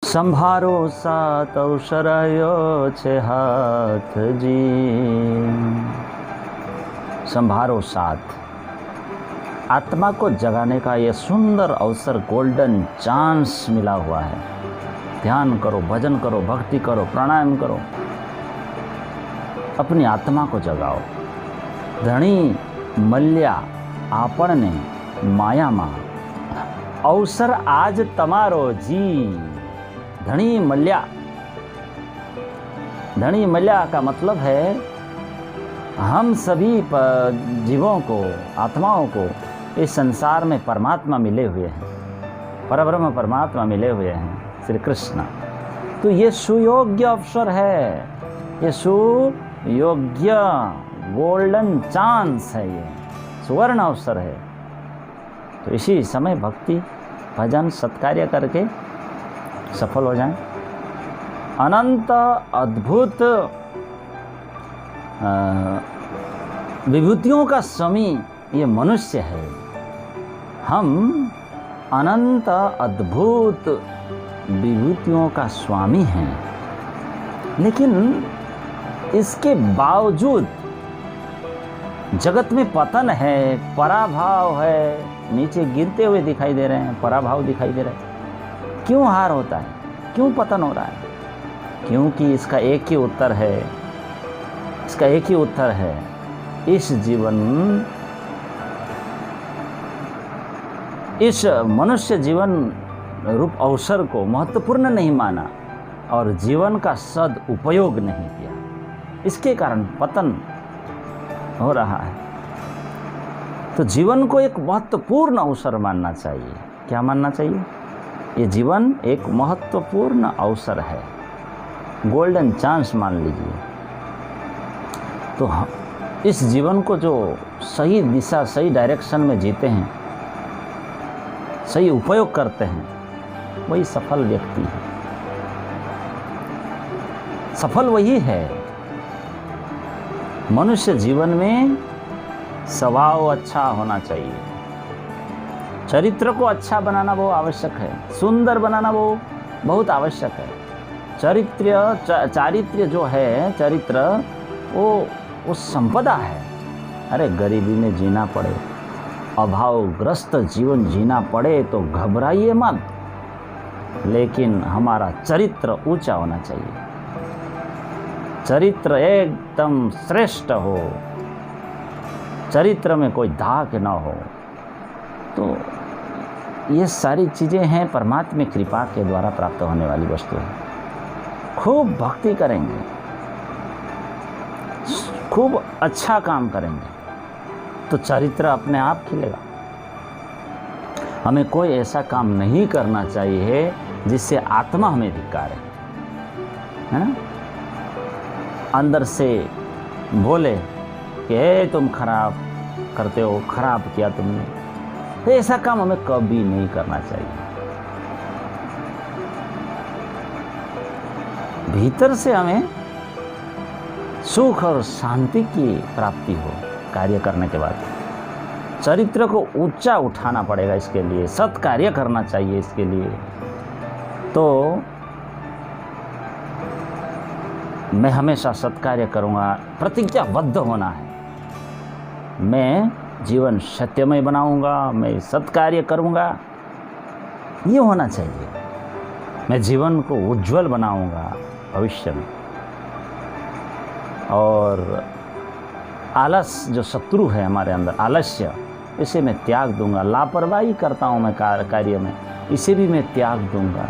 संभारो सात अवसरयो छे हाथ जी। संभारो साथ, आत्मा को जगाने का ये सुंदर अवसर, गोल्डन चांस मिला हुआ है। ध्यान करो, भजन करो, भक्ति करो, प्राणायाम करो, अपनी आत्मा को जगाओ। धनी मल्या आपने माया मां, अवसर आज तमारो जी। धनी मल्या, धनी मल्या का मतलब है हम सभी जीवों को, आत्माओं को इस संसार में परमात्मा मिले हुए हैं, परब्रह्म परमात्मा मिले हुए हैं, श्री कृष्ण। तो ये सुयोग्य अवसर है, ये सुयोग्य गोल्डन चांस है, ये सुवर्ण अवसर है। तो इसी समय भक्ति, भजन, सत्कार्य करके सफल हो जाएं। अनंत अद्भुत विभूतियों का स्वामी ये मनुष्य है। हम अनंत अद्भुत विभूतियों का स्वामी हैं, लेकिन इसके बावजूद जगत में पतन है, पराभाव है, नीचे गिरते हुए दिखाई दे रहे हैं, पराभाव दिखाई दे रहा है। क्यों हार होता है, क्यों पतन हो रहा है? क्योंकि इसका एक ही उत्तर है, इसका एक ही उत्तर है, इस जीवन, इस मनुष्य जीवन रूप अवसर को महत्वपूर्ण नहीं माना और जीवन का सदुपयोग नहीं किया। इसके कारण पतन हो रहा है। तो जीवन को एक महत्वपूर्ण अवसर मानना चाहिए। क्या मानना चाहिए? ये जीवन एक महत्वपूर्ण अवसर है, गोल्डन चांस मान लीजिए। तो इस जीवन को जो सही दिशा, सही डायरेक्शन में जीते हैं, सही उपयोग करते हैं, वही सफल व्यक्ति है। सफल वही है। मनुष्य जीवन में स्वभाव अच्छा होना चाहिए, चरित्र को अच्छा बनाना वो आवश्यक है, सुंदर बनाना वो बहुत आवश्यक है। चारित्र्य जो है, चरित्र वो संपदा है। अरे गरीबी में जीना पड़े, अभावग्रस्त जीवन जीना पड़े तो घबराइए मत, लेकिन हमारा चरित्र ऊंचा होना चाहिए। चरित्र एकदम श्रेष्ठ हो, चरित्र में कोई दाग ना हो। तो ये सारी चीज़ें हैं परमात्मा कृपा के द्वारा प्राप्त होने वाली वस्तु है। खूब भक्ति करेंगे, खूब अच्छा काम करेंगे तो चरित्र अपने आप खिलेगा। हमें कोई ऐसा काम नहीं करना चाहिए जिससे आत्मा हमें धिक्कारे, है ना? अंदर से बोले कि तुम खराब करते हो, खराब किया तुमने। तो ऐसा काम हमें कभी नहीं करना चाहिए। भीतर से हमें सुख और शांति की प्राप्ति हो कार्य करने के बाद। चरित्र को ऊंचा उठाना पड़ेगा, इसके लिए सत्कार्य करना चाहिए। इसके लिए तो मैं हमेशा सत्कार्य करूँगा, प्रतिज्ञाबद्ध होना है। मैं जीवन सत्यमय बनाऊंगा, मैं सत्कार्य करूँगा, ये होना चाहिए। मैं जीवन को उज्जवल बनाऊंगा भविष्य में। और आलस जो शत्रु है हमारे अंदर, आलस्य, इसे मैं त्याग दूंगा। लापरवाही करता हूँ मैं कार्य में, इसे भी मैं त्याग दूंगा।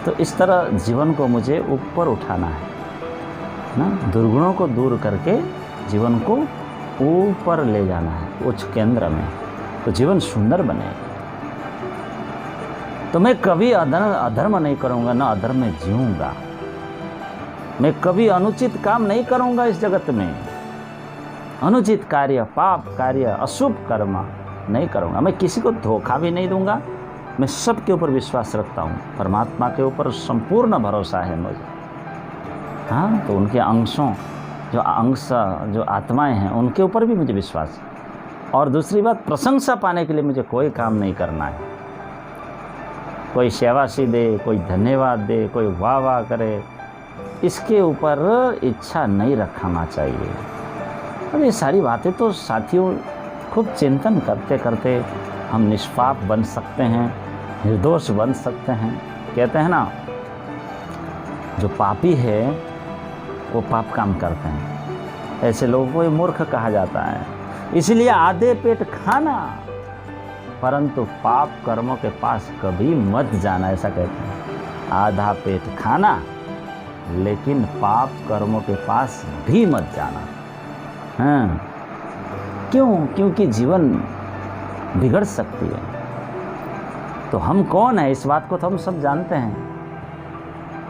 तो इस तरह जीवन को मुझे ऊपर उठाना है ना, दुर्गुणों को दूर करके जीवन को ऊपर ले जाना है, उच्च केंद्र में, तो जीवन सुंदर बने। तो मैं कभी अधर्म नहीं करूँगा, ना अधर्म में जीऊँगा। मैं कभी अनुचित काम नहीं करूँगा इस जगत में, अनुचित कार्य, पाप कार्य, अशुभ कर्म नहीं करूँगा। मैं किसी को धोखा भी नहीं दूँगा। मैं सबके ऊपर विश्वास रखता हूँ, परमात्मा के ऊपर संपूर्ण भरोसा है मुझे। हाँ, तो उनके अंशों, जो आत्माएं हैं, उनके ऊपर भी मुझे विश्वास है। और दूसरी बात, प्रशंसा पाने के लिए मुझे कोई काम नहीं करना है। कोई शाबाशी दे, कोई धन्यवाद दे, कोई वाह वाह करे, इसके ऊपर इच्छा नहीं रखना चाहिए। और ये सारी बातें तो साथियों खूब चिंतन करते करते हम निष्पाप बन सकते हैं, निर्दोष बन सकते हैं। कहते हैं ना, जो पापी है वो पाप काम करते हैं, ऐसे लोगों को ये मूर्ख कहा जाता है। इसलिए आधे पेट खाना परंतु पाप कर्मों के पास कभी मत जाना, ऐसा कहते हैं। आधा पेट खाना लेकिन पाप कर्मों के पास भी मत जाना। हाँ, क्यों? क्योंकि जीवन बिगड़ सकती है। तो हम कौन है, इस बात को तो हम सब जानते हैं।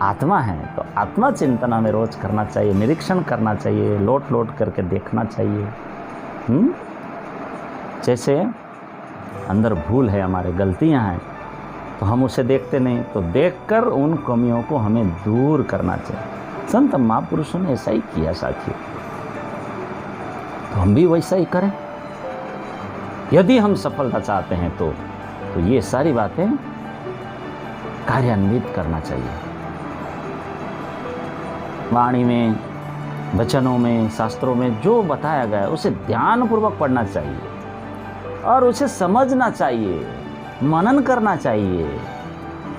आत्मा है, तो आत्मा चिंतन हमें रोज करना चाहिए, निरीक्षण करना चाहिए, लौट लौट करके देखना चाहिए। जैसे अंदर भूल है, हमारे गलतियां हैं, तो हम उसे देखते नहीं, तो देखकर उन कमियों को हमें दूर करना चाहिए। संत महापुरुषों ने ऐसा ही किया साथियों, तो हम भी वैसा ही करें। यदि हम सफलता चाहते हैं तो ये सारी बातें कार्यान्वित करना चाहिए। वाणी में, वचनों में, शास्त्रों में जो बताया गया है उसे ध्यानपूर्वक पढ़ना चाहिए और उसे समझना चाहिए, मनन करना चाहिए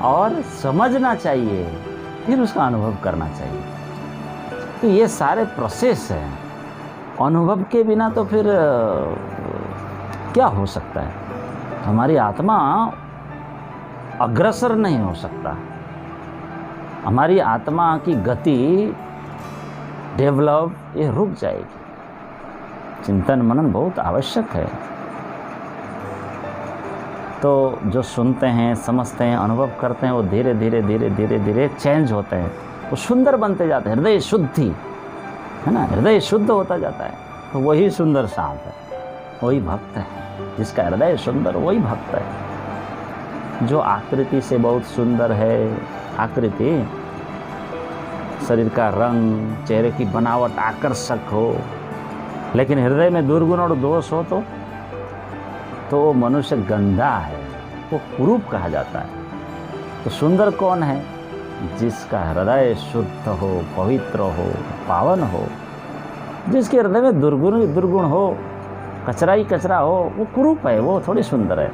और समझना चाहिए, फिर उसका अनुभव करना चाहिए। तो ये सारे प्रोसेस हैं। अनुभव के बिना तो फिर क्या हो सकता है? हमारी आत्मा अग्रसर नहीं हो सकता, हमारी आत्मा की गति डेवलप ये रुक जाएगी। चिंतन मनन बहुत आवश्यक है। तो जो सुनते हैं, समझते हैं, अनुभव करते हैं, वो धीरे धीरे धीरे धीरे धीरे चेंज होते हैं, वो सुंदर बनते जाते हैं। हृदय शुद्धि है ना, हृदय शुद्ध होता जाता है, तो वही सुंदर शांत है, वही भक्त है। जिसका हृदय सुंदर वही भक्त है। जो आकृति से बहुत सुंदर है, आकृति शरीर का रंग, चेहरे की बनावट आकर्षक हो, लेकिन हृदय में दुर्गुण और दोष हो तो वो मनुष्य गंदा है, वो कुरूप कहा जाता है। तो सुंदर कौन है? जिसका हृदय शुद्ध हो, पवित्र हो, पावन हो। जिसके हृदय में दुर्गुण हो, कचरा ही कचरा हो, वो कुरूप है, वो थोड़ी सुंदर है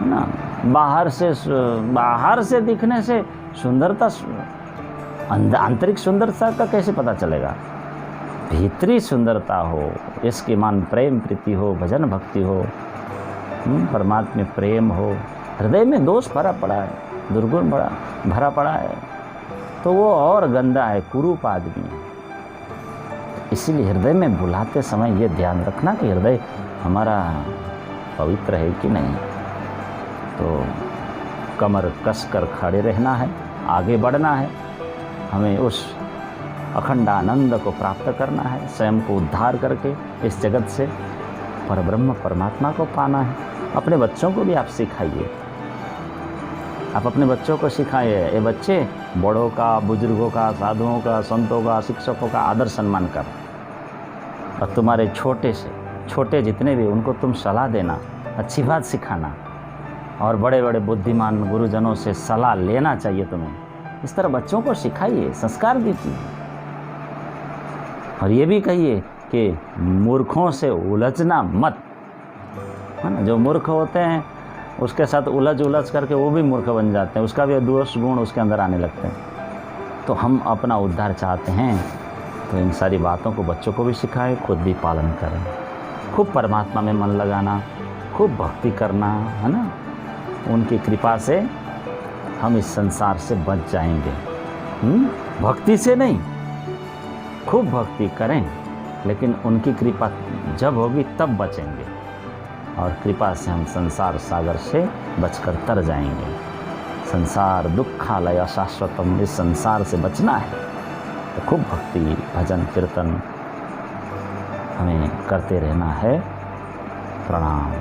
ना। बाहर से दिखने से सुंदरता, आंतरिक सुंदरता का कैसे पता चलेगा? भीतरी सुंदरता हो, इसके मान प्रेम प्रीति हो, भजन भक्ति हो, परमात्मा में प्रेम हो। हृदय में दोष भरा पड़ा है, दुर्गुण भरा पड़ा है, तो वो और गंदा है, कुरूप आदमी है। इसीलिए हृदय में बुलाते समय ये ध्यान रखना कि हृदय हमारा पवित्र है कि नहीं। तो कमर कसकर खड़े रहना है, आगे बढ़ना है, हमें उस अखंड आनंद को प्राप्त करना है, स्वयं को उद्धार करके इस जगत से परब्रह्म परमात्मा को पाना है। अपने बच्चों को भी आप सिखाइए, आप अपने बच्चों को सिखाइए, ये बच्चे बड़ों का, बुजुर्गों का, साधुओं का, संतों का, शिक्षकों का आदर सम्मान कर, और तुम्हारे छोटे से छोटे जितने भी, उनको तुम सलाह देना, अच्छी बात सिखाना, और बड़े बड़े बुद्धिमान गुरुजनों से सलाह लेना चाहिए तुम्हें। इस तरह बच्चों को सिखाइए, संस्कार दीजिए। और ये भी कहिए कि मूर्खों से उलझना मत, है ना। जो मूर्ख होते हैं उसके साथ उलझ करके वो भी मूर्ख बन जाते हैं, उसका भी दोष गुण उसके अंदर आने लगते हैं। तो हम अपना उद्धार चाहते हैं तो इन सारी बातों को बच्चों को भी सिखाएं, खुद भी पालन करें। खूब परमात्मा में मन लगाना, खूब भक्ति करना, है ना। उनकी कृपा से हम इस संसार से बच जाएंगे। भक्ति से नहीं, खूब भक्ति करें, लेकिन उनकी कृपा जब होगी तब बचेंगे, और कृपा से हम संसार सागर से बचकर तर जाएंगे। संसार दुखालय अशाश्वतम, इस संसार से बचना है तो खूब भक्ति, भजन, कीर्तन हमें करते रहना है। प्रणाम।